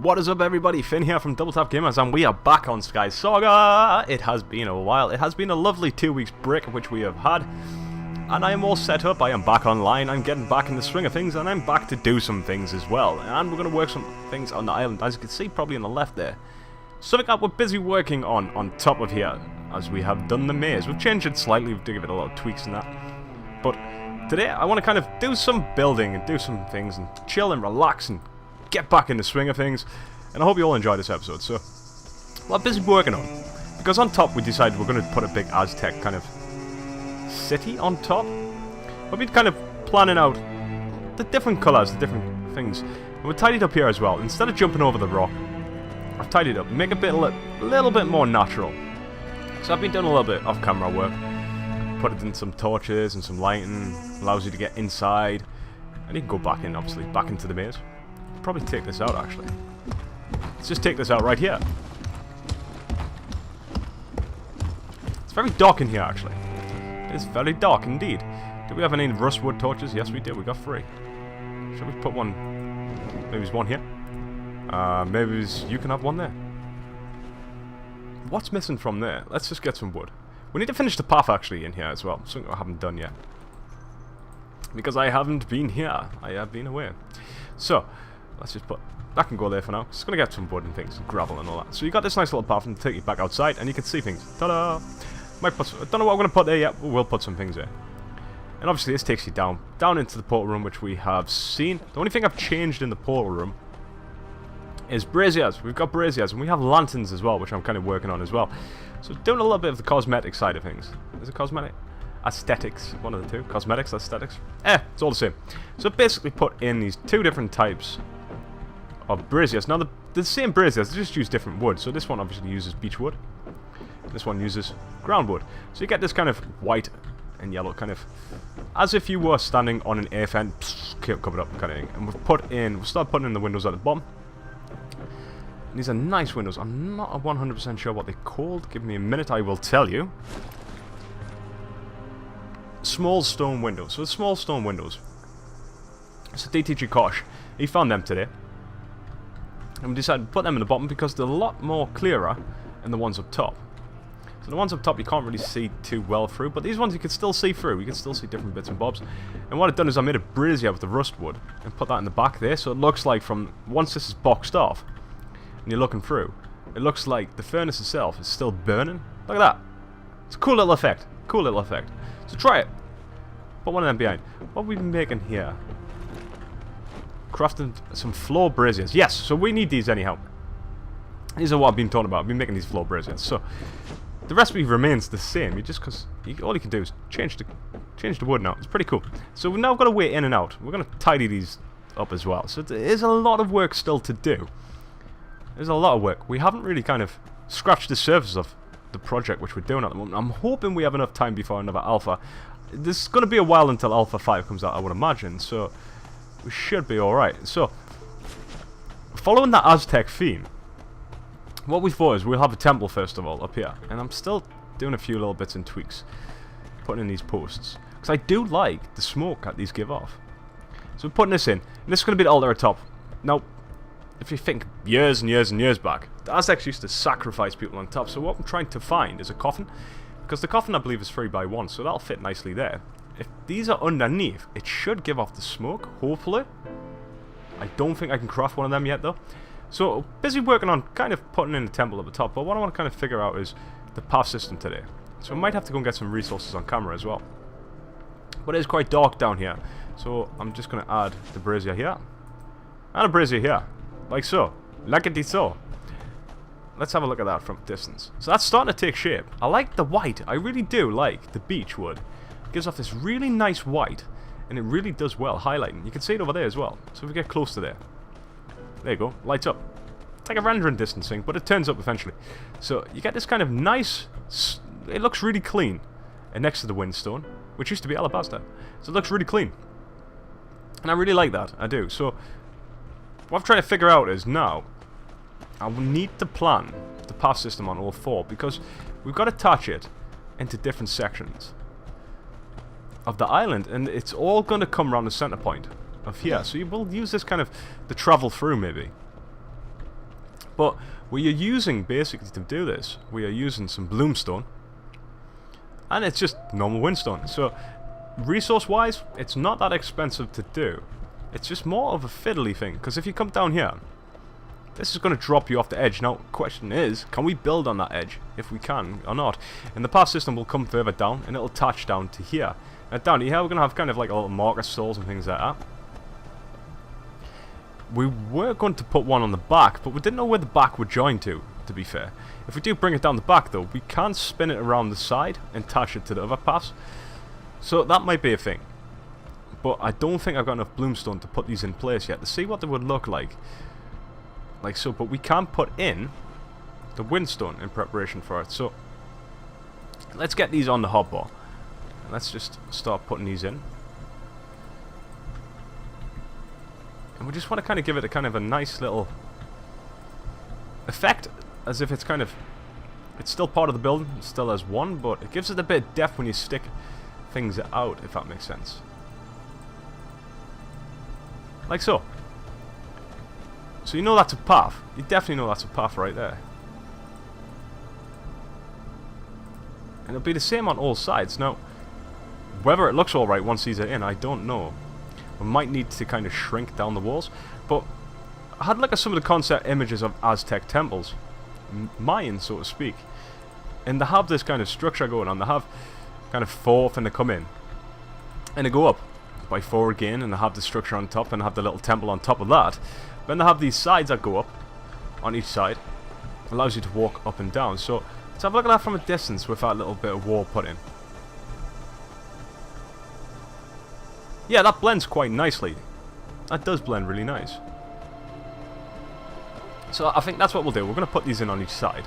What is up, everybody? Finn here from Double Tap Gamers, and we are back on Sky Saga. It has been a while. It has been a lovely 2 weeks break which we have had, and I am all set up. I am back online. I'm getting back in the swing of things, and I'm back to do some things as well. And we're going to work some things on the island, as you can see probably on the left there. Something that we're busy working on top of here, as we have done the maze. We've changed it slightly to give it a lot of tweaks and that. But today I want to kind of do some building and do some things and chill and relax and get back in the swing of things, and I hope you all enjoy this episode. So, what I'm busy working on, because on top we decided we're going to put a big Aztec kind of city on top. We've been kind of planning out the different colours, the different things, and we've tidied up here as well. Instead of jumping over the rock, I've tidied up, make it a little bit more natural. So I've been doing a little bit off-camera work, put it in some torches and some lighting, allows you to get inside, and you can go back in, obviously, back into the maze. Probably take this out, actually. Let's just take this out right here. It's very dark in here, actually. It's very dark indeed. Do we have any rustwood torches? Yes, we do. We got 3. Shall we put one? Maybe there's one here. Maybe you can have one there. What's missing from there? Let's just get some wood. We need to finish the path, actually, in here as well. Something I haven't done yet. Because I haven't been here. I have been away. So, let's just put... that can go there for now. Just gonna get some wood and things, gravel and all that. So you got this nice little path and take you back outside, and you can see things. Ta-da! Might put some, I don't know what I'm gonna put there yet, but we'll put some things there. And obviously this takes you down into the portal room, which we have seen. The only thing I've changed in the portal room is braziers. We've got braziers, and we have lanterns as well, which I'm kind of working on as well. So doing a little bit of the cosmetic side of things. Is it cosmetic? Aesthetics, one of the two. Cosmetics, aesthetics. It's all the same. So basically put in these 2 different types of braziers. Now the same braziers, they just use different wood. So this one obviously uses beech wood. This one uses ground wood. So you get this kind of white and yellow kind of, as if you were standing on an air vent, covered up kind of thing. And we'll start putting in the windows at the bottom. And these are nice windows. I'm not 100% sure what they're called. Give me a minute, I will tell you. Small stone windows. So small stone windows. So DTG Kosh, he found them today. And we decided to put them in the bottom because they're a lot more clearer than the ones up top. So the ones up top you can't really see too well through, but these ones you can still see through. You can still see different bits and bobs. And what I've done is I made a brazier with the rustwood and put that in the back there, so it looks like from once this is boxed off and you're looking through, it looks like the furnace itself is still burning. Look at that. It's a cool little effect. Cool little effect. So try it. Put one of them behind. What have we been making here? Crafting some floor braziers. Yes, so we need these anyhow. These are what I've been talking about. I've been making these floor braziers. So the recipe remains the same. All you can do is change the wood now. It's pretty cool. So we've now got a way in and out. We're going to tidy these up as well. So there is a lot of work still to do. There's a lot of work. We haven't really kind of scratched the surface of the project which we're doing at the moment. I'm hoping we have enough time before another alpha. There's going to be a while until Alpha 5 comes out, I would imagine. So we should be alright. So, following that Aztec theme, what we thought is we'll have a temple first of all up here. And I'm still doing a few little bits and tweaks, putting in these posts. Because I do like the smoke that these give off. So we're putting this in. And this is going to be the altar at top. Now, if you think years and years and years back, the Aztecs used to sacrifice people on top. So what I'm trying to find is a coffin. Because the coffin I believe is 3x1, so that'll fit nicely there. If these are underneath, it should give off the smoke, hopefully. I don't think I can craft one of them yet though. So, busy working on kind of putting in the temple at the top, but what I want to kind of figure out is the path system today. So I might have to go and get some resources on camera as well. But it is quite dark down here, so I'm just going to add the brazier here. And a brazier here, like so. Like it so. Let's have a look at that from a distance. So that's starting to take shape. I like the white. I really do like the beech wood. It gives off this really nice white. And it really does well highlighting. You can see it over there as well. So if we get close to there. There you go. Lights up. It's like a rendering distance thing, but it turns up eventually. So you get this kind of nice... it looks really clean. And next to the windstone, which used to be alabaster. So it looks really clean. And I really like that. I do. So what I'm trying to figure out is now... I will need to plan the path system on all 4 because we've got to attach it into different sections of the island, and it's all going to come around the center point of here. So you will use this kind of the travel through maybe. But we are using, basically to do this, we are using some bloomstone. And it's just normal windstone. So, resource-wise, it's not that expensive to do. It's just more of a fiddly thing. Because if you come down here, this is going to drop you off the edge. Now, question is, can we build on that edge? If we can or not. In the path system, we'll come further down, and it'll attach down to here. Now, down here, we're going to have kind of like a little marker stalls and things like that. We were going to put one on the back, but we didn't know where the back would join to be fair. If we do bring it down the back, though, we can spin it around the side and attach it to the other paths. So that might be a thing. But I don't think I've got enough bloomstone to put these in place yet to see what they would look like. Like so, but we can put in the windstone in preparation for it. So let's get these on the hotbar. Let's just start putting these in. And we just want to kind of give it a kind of a nice little effect, as if it's kind of, it's still part of the building, it still has one, but it gives it a bit of depth when you stick things out, if that makes sense. Like so. So you know that's a path. You definitely know that's a path right there. And it'll be the same on all sides. Now, whether it looks alright once these are in, I don't know. We might need to kind of shrink down the walls. But I had a look at some of the concept images of Aztec temples. Mayan, so to speak. And they have this kind of structure going on. They have kind of 4 and they come in. And they go up by 4 again, and they have the structure on top, and they have the little temple on top of that. Then they have these sides that go up on each side. Allows you to walk up and down. So let's have a look at that from a distance with that little bit of wall put in. Yeah, that blends quite nicely. That does blend really nice. So I think that's what we'll do. We're going to put these in on each side.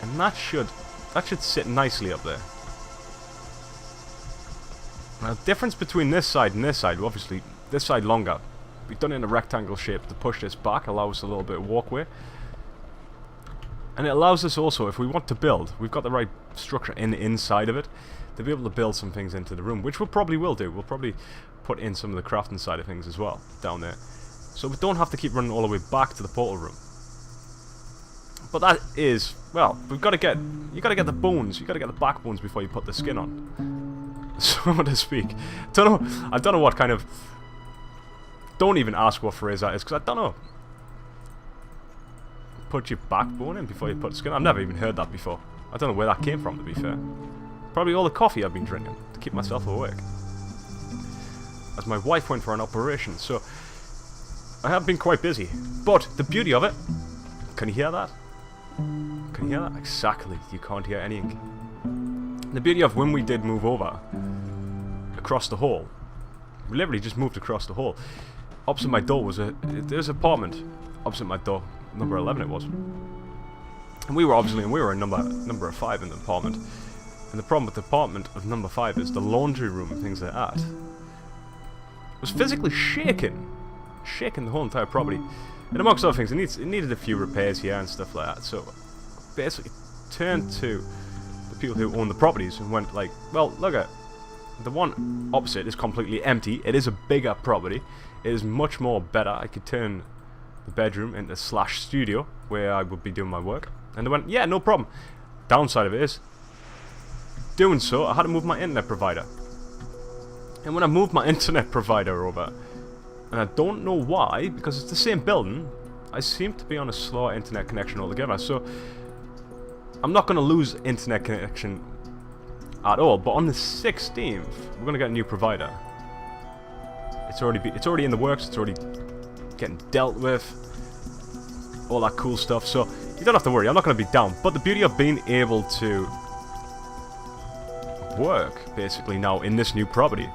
And that should sit nicely up there. Now, the difference between this side and this side, obviously, this side longer. We've done it in a rectangle shape to push this back, allows us a little bit of walkway. And it allows us also, if we want to build, we've got the right structure in the inside of it, to be able to build some things into the room, which we probably will do. We'll probably put in some of the crafting side of things as well, down there. So we don't have to keep running all the way back to the portal room. But that is, well, we've got to get, you got to get the bones, you got to get the backbones before you put the skin on. So to speak. I don't know what kind of, don't even ask what phrase that is, because I don't know. Put your backbone in before you put the skin on? I've never even heard that before. I don't know where that came from, to be fair. Probably all the coffee I've been drinking to keep myself awake. As my wife went for an operation, so I have been quite busy. But the beauty of it, can you hear that? Can you hear that? Exactly, you can't hear anything. The beauty of when we did move over across the hall, we literally just moved across the hall. Opposite my door was there's an apartment opposite my door, number 11 it was. And we were in number 5 in the apartment. And the problem with the apartment of number 5 is the laundry room and things like that. It was physically shaking the whole entire property. And amongst other things, it needed a few repairs here and stuff like that. So basically turned to the people who own the properties and went like, well, look at the one opposite is completely empty. It is a bigger property. It is much more better. I could turn the bedroom into / studio where I would be doing my work. And they went, yeah, no problem. Downside of it is, doing so, I had to move my internet provider. And when I moved my internet provider over, and I don't know why, because it's the same building, I seem to be on a slower internet connection altogether. So I'm not going to lose internet connection at all. But on the 16th, we're going to get a new provider. It's already in the works. It's already getting dealt with. All that cool stuff. So you don't have to worry. I'm not going to be down. But the beauty of being able to work basically now in this new property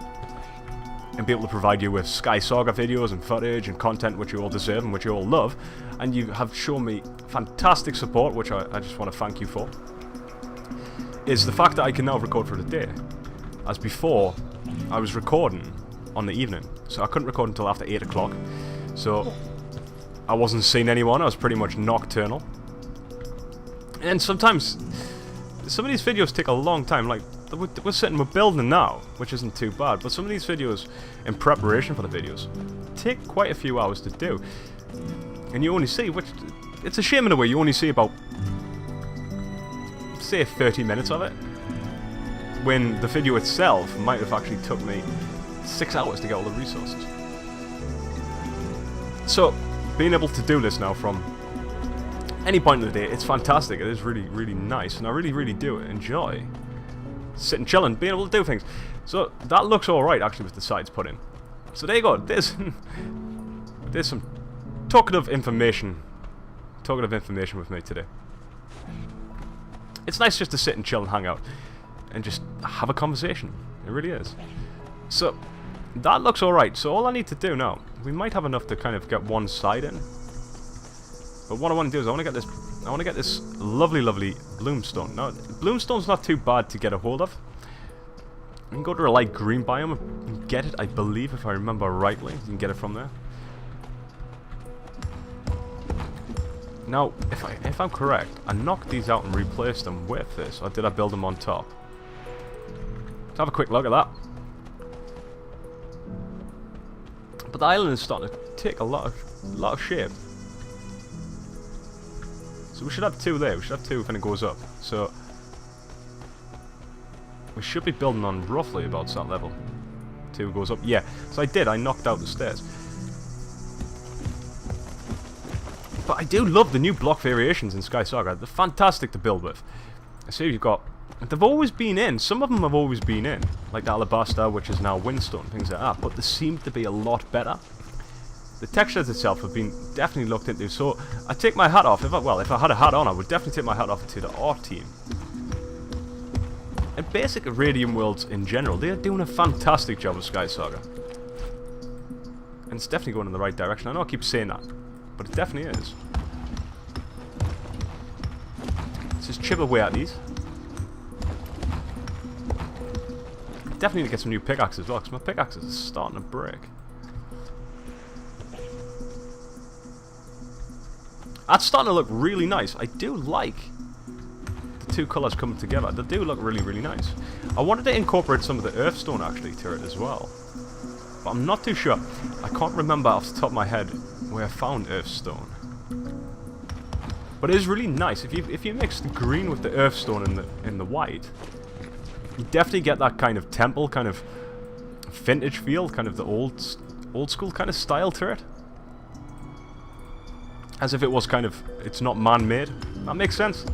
and be able to provide you with Sky Saga videos and footage and content which you all deserve and which you all love, and you have shown me fantastic support, which I just want to thank you for, is the fact that I can now record for the day. As before, I was recording on the evening, so I couldn't record until after 8 o'clock, so I wasn't seeing anyone. I was pretty much nocturnal. And sometimes some of these videos take a long time. Like, we're building now, which isn't too bad, but some of these videos in preparation for the videos take quite a few hours to do. And you only see, which, it's a shame in a way, you only see about, say, 30 minutes of it. When the video itself might have actually took me 6 hours to get all the resources. So, being able to do this now from any point of the day, it's fantastic. It is really, really nice, and I really, really do enjoy sitting, chilling, being able to do things. So that looks all right, actually, with the sides put in. So there you go. There's some talkative information with me today. It's nice just to sit and chill and hang out and just have a conversation. It really is. So that looks all right. So all I need to do now, we might have enough to kind of get one side in. But what I want to do is I want to get this lovely, lovely bloomstone. Now, bloomstone's not too bad to get a hold of. You can go to a light green biome and get it, I believe, if I remember rightly. You can get it from there. Now, if I'm correct, I knocked these out and replaced them with this, or did I build them on top? Let's have a quick look at that. But the island is starting to take a lot of shape. So we should have 2 there. We should have 2 when it goes up. So we should be building on roughly about that level. 2 goes up. Yeah. So I knocked out the stairs. But I do love the new block variations in Sky Saga. They're fantastic to build with. I see you've got... They've always been in. Some of them have always been in. Like the Alabaster, which is now Windstone, things like that. But they seem to be a lot better. The textures itself have been definitely looked into. So I take my hat off. If I had a hat on, I would definitely take my hat off to the art team. And basic Radiant Worlds in general, they're doing a fantastic job with Sky Saga. And it's definitely going in the right direction. I know I keep saying that, but it definitely is. Let's just chip away at these. Definitely need to get some new pickaxes as well, because my pickaxes are starting to break. That's starting to look really nice. I do like the 2 colours coming together. They do look really, really nice. I wanted to incorporate some of the Earthstone actually to it as well. But I'm not too sure. I can't remember off the top of my head where I found Earthstone. But it is really nice. If you mix the green with the Earthstone and the white, you definitely get that kind of temple, kind of vintage feel, kind of the old school kind of style to it. As if it was kind of, it's not man-made. That makes sense.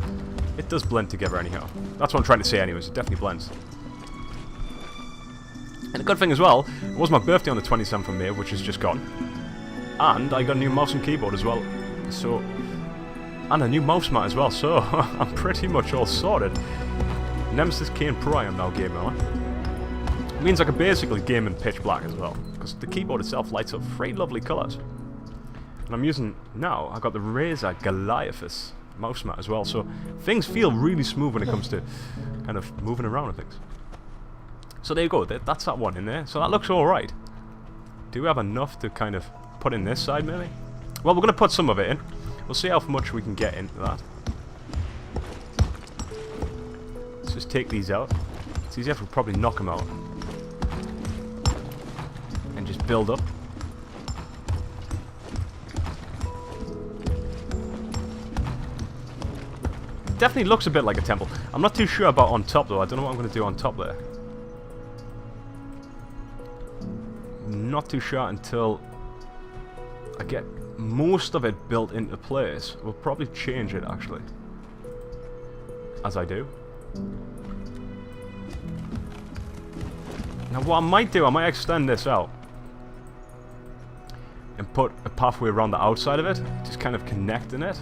It does blend together anyhow. That's what I'm trying to say anyways, it definitely blends. And a good thing as well, it was my birthday on the 27th of May, which is just gone. And I got a new mouse and keyboard as well. So, and a new mouse mat as well, so I'm pretty much all sorted. Nemesis Kane Pro I am now gaming on. It means I can basically game in pitch black as well, because the keyboard itself lights up 3 lovely colours. And I'm using, now, I've got the Razer Goliathus mouse mat as well, so things feel really smooth when it comes to kind of moving around and things. So there you go, that's that one in there. So that looks alright. Do we have enough to kind of put in this side maybe? Well, we're going to put some of it in. We'll see how much we can get into that. Let's just take these out. It's easier if we probably knock them out. And just build up. Definitely looks a bit like a temple. I'm not too sure about on top though. I don't know what I'm going to do on top there. Not too sure until I get most of it built into place. We'll probably change it actually. As I do. Now what I might do, I might extend this out. And put a pathway around the outside of it. Just kind of connecting it.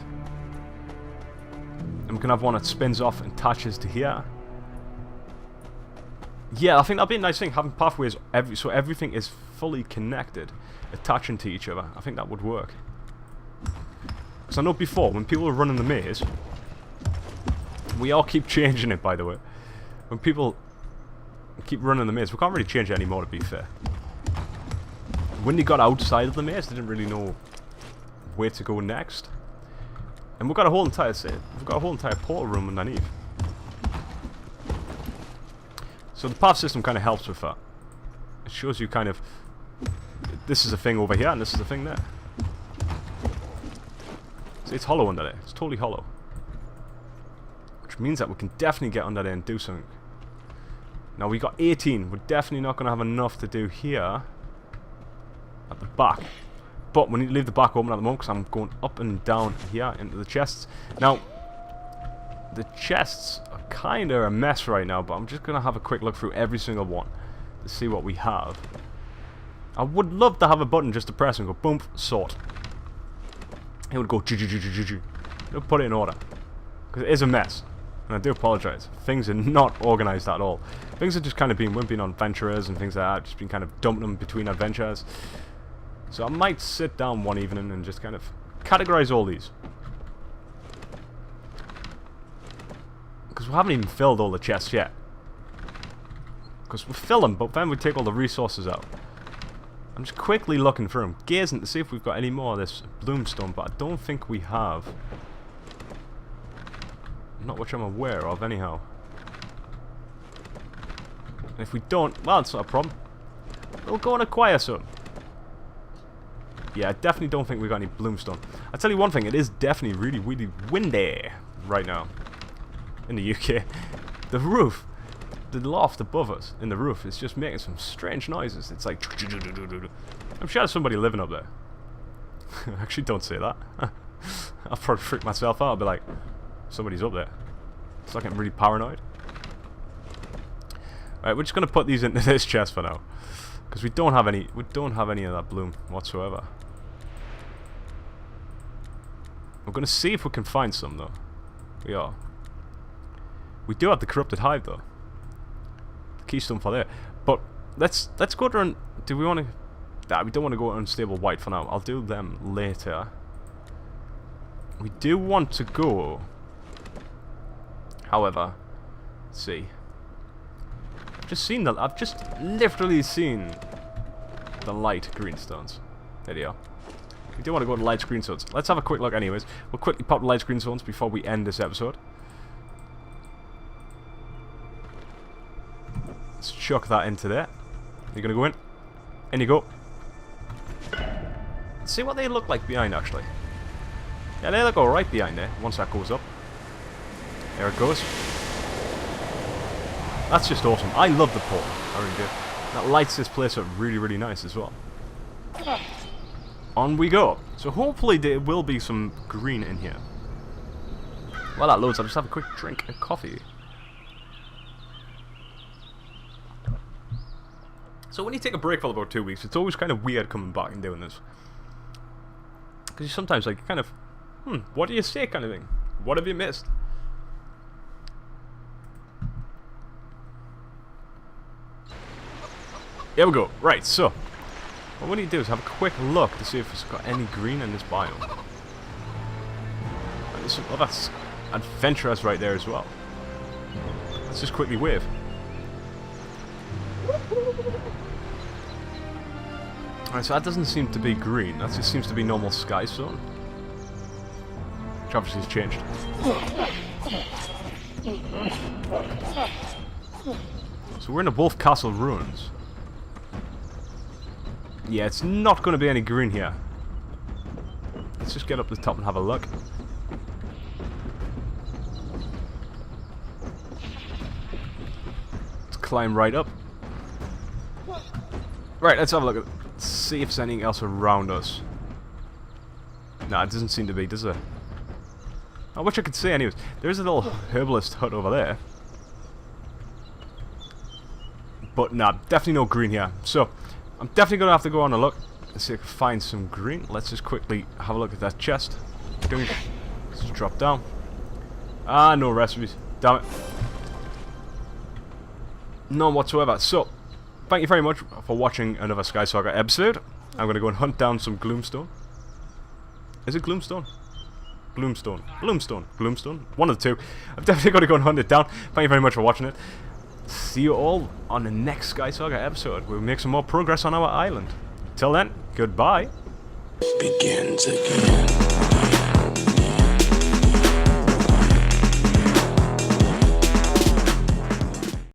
And we can have one that spins off and attaches to here. Yeah, I think that'd be a nice thing, having pathways so everything is fully connected, attaching to each other. I think that would work. Because I know before, when people were running the maze, we all keep changing it, by the way. When people keep running the maze, we can't really change it anymore, to be fair. When they got outside of the maze, they didn't really know where to go next. And we've got a whole entire portal room underneath. So the path system kind of helps with that. It shows you kind of, this is a thing over here and this is a thing there. It's hollow under there. It's totally hollow. Which means that we can definitely get under there and do something. Now we got 18. We're definitely not going to have enough to do here. At the back. But we need to leave the back open at the moment because I'm going up and down here into the chests. Now, the chests are kind of a mess right now, but I'm just going to have a quick look through every single one to see what we have. I would love to have a button just to press and go boom, sort. It would go it'll put it in order. Because it is a mess. And I do apologise. Things are not organised at all. Things are just kind of been wimping on adventurers and things like that. Just been kind of dumping them between adventures. So I might sit down one evening and just kind of categorise all these. Because we haven't even filled all the chests yet. Because we fill them, but then we take all the resources out. I'm just quickly looking through them, gazing to see if we've got any more of this bloomstone, but I don't think we have. Not which I'm aware of, anyhow. And if we don't, well, it's not a problem. We'll go and acquire some. Yeah, I definitely don't think we've got any bloomstone. I'll tell you one thing, it is definitely really, really windy right now. In the UK. The roof, the loft above us in the roof is just making some strange noises. It's like... I'm sure there's somebody living up there. Actually, don't say that. I'll probably freak myself out. I'll be like, somebody's up there. It's like I'm really paranoid. Alright, we're just going to put these into this chest for now. Because we don't have any of that bloom whatsoever. We're going to see if we can find some, though. We are. We do have the corrupted hive, though. The keystone for there. But let's go to... Do we want to... Nah, we don't want to go unstable white for now. I'll do them later. We do want to go... However, let's see. I've just literally seen the light greenstones. There they are. We do want to go to light greenstones. Let's have a quick look anyways. We'll quickly pop the light greenstones before we end this episode. Let's chuck that into there. You're going to go in. In you go. Let's see what they look like behind, actually. Yeah, they look alright behind there, once that goes up. There it goes. That's just awesome. I love the portal. I really do. That lights this place up really, really nice as well. On we go. So hopefully there will be some green in here. While that loads, I'll just have a quick drink of coffee. So when you take a break for about 2 weeks, it's always kind of weird coming back and doing this. Because you sometimes like kind of, what do you say kind of thing? What have you missed? Here we go. Right, so what we need to do is have a quick look to see if it's got any green in this biome. There's some other adventurers right there as well. Let's just quickly wave. Alright, so that doesn't seem to be green. That just seems to be normal sky zone. Which obviously has changed. So we're in the Wolf Castle ruins. Yeah, it's not going to be any green here. Let's just get up to the top and have a look. Let's climb right up. Right, let's have a look at it. Let's see if there's anything else around us. Nah, it doesn't seem to be, does it? I wish I could see anyways. There's a little herbalist hut over there. But nah, definitely no green here. So, I'm definitely going to have to go on a look and see if I can find some green. Let's just quickly have a look at that chest. Let's just drop down. Ah, no recipes. Damn it. None whatsoever. So, thank you very much for watching another Sky Saga episode. I'm going to go and hunt down some gloomstone. Is it gloomstone? Gloomstone. Gloomstone. Gloomstone. One of the two. I'm definitely going to go and hunt it down. Thank you very much for watching it. See you all on the next Sky Saga episode. We'll make some more progress on our island. Till then, goodbye. Begins again.